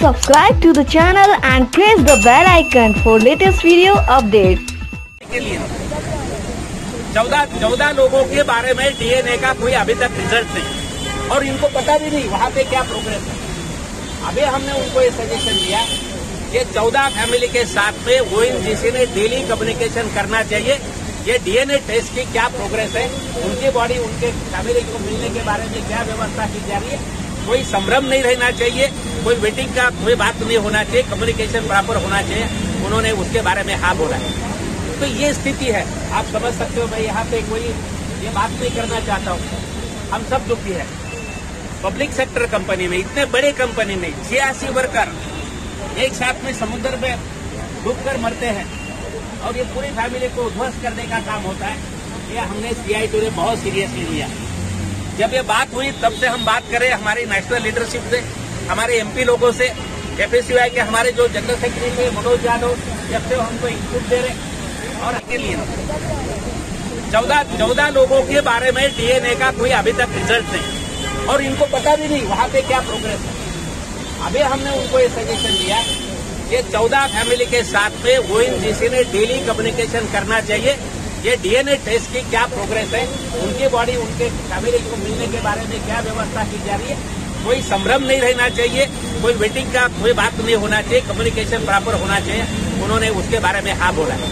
subscribe to the channel and press the bell icon for latest video updates. के लिए 14 लोगों के बारे में डीएनए का कोई अभी तक रिजल्ट नहीं और इनको पता भी नहीं वहाँ पे क्या प्रोग्रेस है। अभी हमने उनको ये सजेशन दिया कि 14 फैमिली के साथ में ओएनजीसी ने डेली कम्युनिकेशन करना चाहिए। ये डीएनए टेस्ट की क्या प्रोग्रेस है, उनकी बॉडी उनके फैमिली को मिलने के बारे में क्या व्यवस्था की जा रही है, कोई संभ्रम नहीं रहना चाहिए, कोई वेटिंग का कोई बात नहीं होना चाहिए, कम्युनिकेशन प्रॉपर होना चाहिए। उन्होंने उसके बारे में हाँ बोला है। तो ये स्थिति है, आप समझ सकते हो। मैं यहाँ पे कोई ये बात नहीं करना चाहता हूँ, हम सब दुखी है। पब्लिक सेक्टर कंपनी में, इतने बड़े कंपनी में 86 वर्कर एक साथ में समुद्र में डूबकर मरते हैं और ये पूरी फैमिली को ध्वस्त करने का काम होता है। ये हमने CITU ने बहुत सीरियसली लिया। जब ये बात हुई तब से हम बात करें हमारी नेशनल लीडरशिप से, हमारे MP लोगों से, FSUI के हमारे जो जनरल सेक्रेटरी थे मनोज यादव, जब से हमको इनपुट दे रहे और के लिए 14 लोगों के बारे में डीएनए का कोई अभी तक रिजल्ट नहीं और इनको पता भी नहीं वहाँ पे क्या प्रोग्रेस है। अभी हमने उनको ये सजेशन दिया कि 14 फैमिली के साथ में ओएनजीसी ने डेली कम्युनिकेशन करना चाहिए। ये डीएनए टेस्ट की क्या प्रोग्रेस है, उनकी बॉडी उनके फैमिली को मिलने के बारे में क्या व्यवस्था की जा रही है, कोई संभ्रम नहीं रहना चाहिए, कोई वेटिंग का कोई बात नहीं होना चाहिए, कम्युनिकेशन प्रॉपर होना चाहिए। उन्होंने उसके बारे में हाँ बोला है।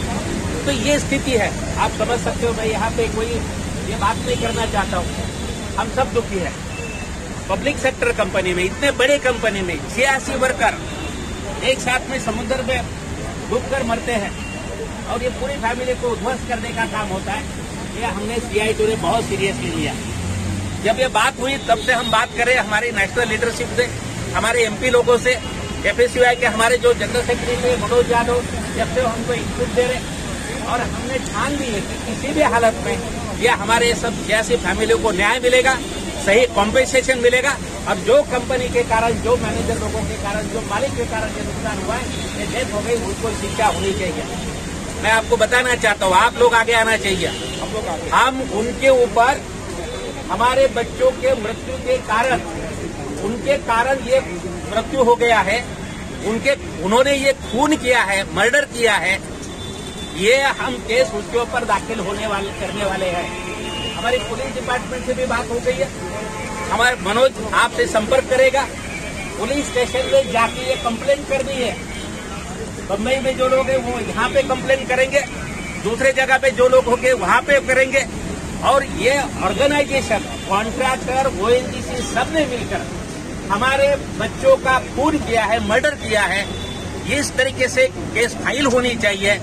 तो ये स्थिति है, आप समझ सकते हो। मैं यहाँ पे कोई ये बात नहीं करना चाहता हूँ, हम सब दुखी है। पब्लिक सेक्टर कंपनी में, इतने बड़े कंपनी में 86 वर्कर एक साथ में समुद्र में डूबकर मरते हैं और ये पूरी फैमिली को ध्वस्त करने का काम होता है। ये हमने CITU ने बहुत सीरियसली लिया। जब ये बात हुई तब से हम बात करें हमारी नेशनल लीडरशिप से, हमारे MP लोगों से, FSUI के हमारे जो जनरल सेक्रेटरी थे मनोज यादव, जब से हमको इनपुट दे रहे और हमने ठान ली है कि किसी भी हालत में ये हमारे सब 86 फैमिलियों को न्याय मिलेगा, सही कॉम्पेंसेशन मिलेगा। अब जो कंपनी के कारण, जो मैनेजर लोगों के कारण, जो मालिक के कारण ये नुकसान हुआ है, ये डेथ हो गई, उसको शिक्षा होनी चाहिए। मैं आपको बताना चाहता हूँ, आप लोग आगे आना चाहिए। हम उनके ऊपर, हमारे बच्चों के मृत्यु के कारण, उनके कारण ये मृत्यु हो गया है, उन्होंने ये खून किया है, मर्डर किया है, ये हम केस उसके ऊपर दाखिल करने वाले हैं। हमारी पुलिस डिपार्टमेंट से भी बात हो गई है। हमारे मनोज आपसे संपर्क करेगा, पुलिस स्टेशन में जाके ये कंप्लेंट करनी है। बम्बई में जो लोग हैं वो यहाँ पे कंप्लेंट करेंगे, दूसरे जगह पे जो लोग होंगे वहाँ पे करेंगे। और ये ऑर्गेनाइजेशन, कॉन्ट्रैक्टर, ONGC सबने मिलकर हमारे बच्चों का खून किया है, मर्डर किया है। इस तरीके से केस फाइल होनी चाहिए।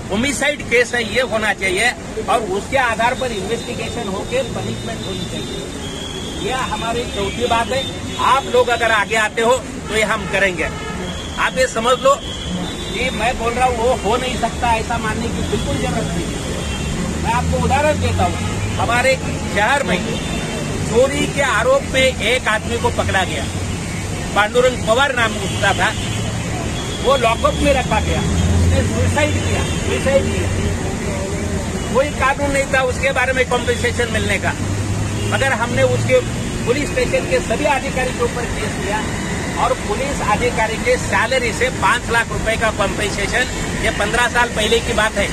होमिसाइड केस है, ये होना चाहिए और उसके आधार पर इन्वेस्टिगेशन होकर पनिशमेंट होनी चाहिए। यह हमारी चौथी बात है। आप लोग अगर आगे आते हो तो ये हम करेंगे। आप ये समझ लो कि मैं बोल रहा हूँ वो हो नहीं सकता, ऐसा मानने की बिल्कुल जरूरत नहीं है। मैं आपको उदाहरण देता हूँ। हमारे शहर में चोरी के आरोप में एक आदमी को पकड़ा गया, पांडुरंग पवार नाम उसका था। वो लॉकअप में रखा गया, सुसाइड किया। कोई कानून नहीं था उसके बारे में कॉम्पेंसेशन मिलने का, मगर हमने उसके पुलिस स्टेशन के सभी अधिकारी के ऊपर केस किया और पुलिस अधिकारी के सैलरी से 5 लाख रुपए का कॉम्पेंसेशन, ये 15 साल पहले की बात है,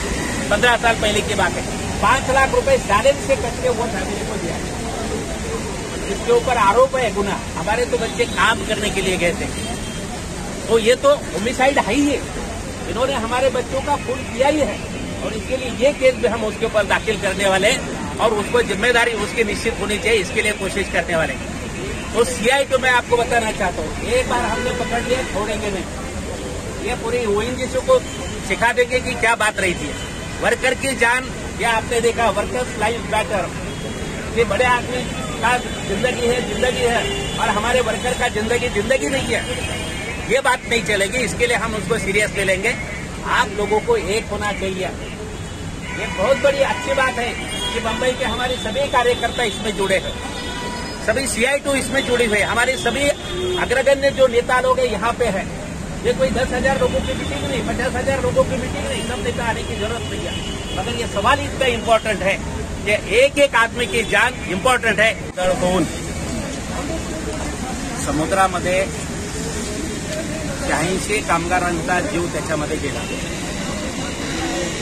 15 साल पहले की बात है। 5 लाख रुपए सैलरी से कट के वो फैमिली को दिया। इसके ऊपर आरोप है, गुना। हमारे तो बच्चे काम करने के लिए गए थे, तो ये तो होमिसाइड है ही है। इन्होंने हमारे बच्चों का खून किया ही है और इसके लिए ये केस भी हम उसके ऊपर दाखिल करने वाले हैं और उसको जिम्मेदारी उसकी निश्चित होनी चाहिए, इसके लिए कोशिश करने वाले हैं। तो CITU मैं आपको बताना चाहता हूँ, एक बार हमने पकड़ लिया, छोड़ेंगे नहीं। ये पूरी ONGC को सिखा देंगे कि क्या बात रही थी। वर्कर की जान, या आपने देखा वर्कर्स लाइफ मैटर, ये बड़े आदमी का जिंदगी है और हमारे वर्कर का जिंदगी नहीं है। ये बात नहीं चलेगी, इसके लिए हम उसको सीरियस ले लेंगे। आप लोगों को एक होना चाहिए। ये बहुत बड़ी अच्छी बात है कि मुंबई के हमारे सभी कार्यकर्ता इसमें जुड़े हैं, सभी CITU इसमें जुड़ी हुई है। हमारे सभी अग्रगण्य जो नेता लोग हैं यहाँ पे है। ये कोई 10,000 लोगों की मीटिंग नहीं, 50,000 लोगों की मीटिंग नहीं, सब नेता आने की जरूरत नहीं है। मगर ये सवाल इतना इम्पोर्टेंट है कि एक आदमी की जान इम्पोर्टेंट है। समुद्रामध्ये 86 कामगारांचा जीव त्याच्यामध्ये गेला.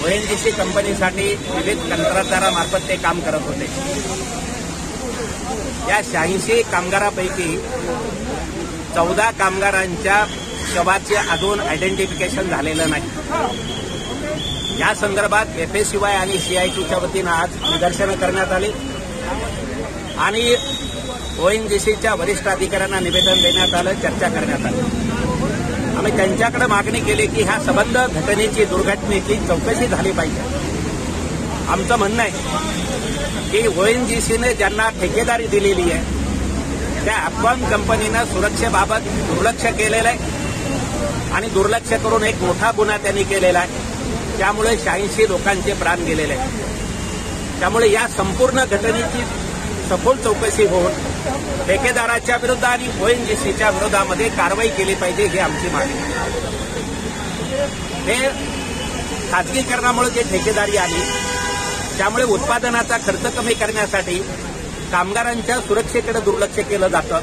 ओएनजीसी कंपनीसाठी विविध कंत्राटदारामार्फत ते काम करत होते. या 86 कामगारापैकी 14 कामगारांच्या शवाचे अजून आयडेंटिफिकेशन झालेलं नाही. या संदर्भात एफएससीवाय आणि सीआयटीच्या वतीनं आज निदर्शनं करण्यात आली आणि ओएनजीसीच्या वरिष्ठ अधिकाऱ्यांना निवेदन देण्यात आलं, चर्चा करण्यात आली. आम्ही त्यांच्याकडे मागणी केली की ह्या संबंध घटनेची, दुर्घटनेची चौकशी झाली पाहिजे. आमचं म्हणणं आहे की ओएनजीसीने ज्यांना ठेकेदारी दिलेली आहे त्या अफगाण कंपनीनं सुरक्षेबाबत दुर्लक्ष केलेलं आहे आणि दुर्लक्ष करून एक मोठा गुन्हा त्यांनी केलेला आहे. त्यामुळे 86 लोकांचे प्राण गेलेले आहेत. त्यामुळे या संपूर्ण घटनेची सखोल चौकशी होऊन ठेकेदाराच्या विरुद्ध आणि ओएनजीसीच्या विरोधामध्ये कारवाई केली पाहिजे, ही आमची मागणी. हे खाजगीकरणामुळे जे ठेकेदारी आली त्यामुळे उत्पादनाचा खर्च कमी करण्यासाठी कामगारांच्या सुरक्षेकडे दुर्लक्ष केलं जातं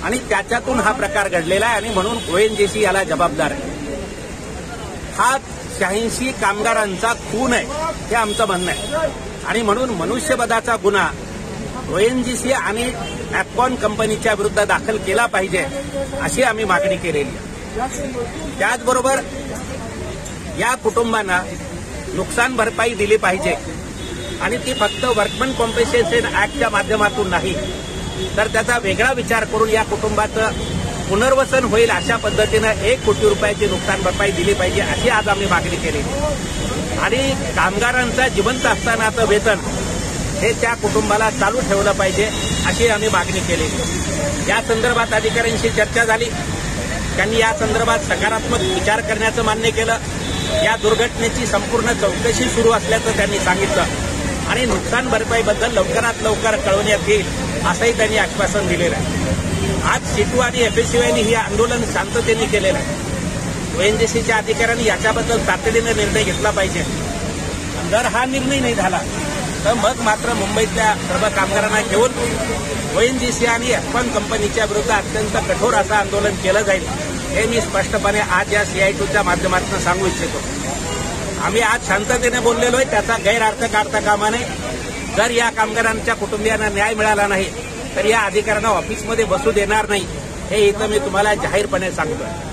आणि त्याच्यातून हा प्रकार घडलेला आहे आणि म्हणून ओएनजीसी याला जबाबदार आहे. हा 86 कामगारांचा खून आहे, हे आमचं म्हणणं आहे आणि म्हणून मनुष्यवधाचा गुन्हा ओएनजीसी आणि अफगाण कंपनीच्या विरुद्ध दाखल केला पाहिजे, अशी आम्ही मागणी केलेली आहे. त्याचबरोबर या कुटुंबांना नुकसान भरपाई दिली पाहिजे आणि ती फक्त वर्कमन कॉम्पेन्सेशन ऍक्टच्या माध्यमातून नाही तर त्याचा वेगळा विचार करून या कुटुंबाचं पुनर्वसन होईल अशा पद्धतीनं 1 कोटी रुपयाची नुकसान भरपाई दिली पाहिजे, अशी आज आम्ही मागणी केली. आणि कामगारांचा जिवंत असतानाचं वेतन हे त्या कुटुंबाला चालू ठेवलं पाहिजे, अशी आम्ही मागणी केली. या संदर्भात अधिकाऱ्यांशी चर्चा झाली. त्यांनी या संदर्भात सकारात्मक विचार करण्याचं मान्य केलं. या दुर्घटनेची संपूर्ण चौकशी सुरू असल्याचं त्यांनी सांगितलं आणि नुकसान भरपाईबद्दल लवकरात लवकर कळवण्यात येईल, असंही त्यांनी आश्वासन दिलेलं आहे. आज सीटू आणि एफएससीआयने हे आंदोलन शांततेने केलेलं आहे. ओएनजीसीच्या अधिकाऱ्यांनी याच्याबद्दल तातडीने निर्णय घेतला पाहिजे. जर हा निर्णय नाही झाला तर मग मात्र मुंबईतल्या सर्व कामगारांना घेऊन ओएनजीसी आणि अफगाण कंपनीच्या विरुद्ध अत्यंत कठोर असं आंदोलन केलं जाईल, हे मी स्पष्टपणे आज या सीआयटीच्या माध्यमातून सांगू इच्छितो. आम्ही आज शांततेने बोललेलो आहे, त्याचा गैरअर्थ काढता कामा नये. जर या कामगारांच्या कुटुंबियांना न्याय मिळाला नाही तर या अधिकाऱ्यांना ऑफिसमध्ये बसू देणार नाही, हे इथं मी तुम्हाला जाहीरपणे सांगतोय.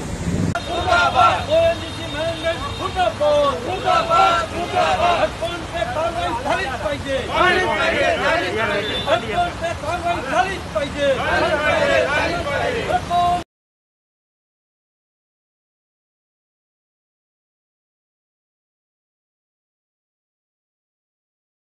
झालीच पाहिजे.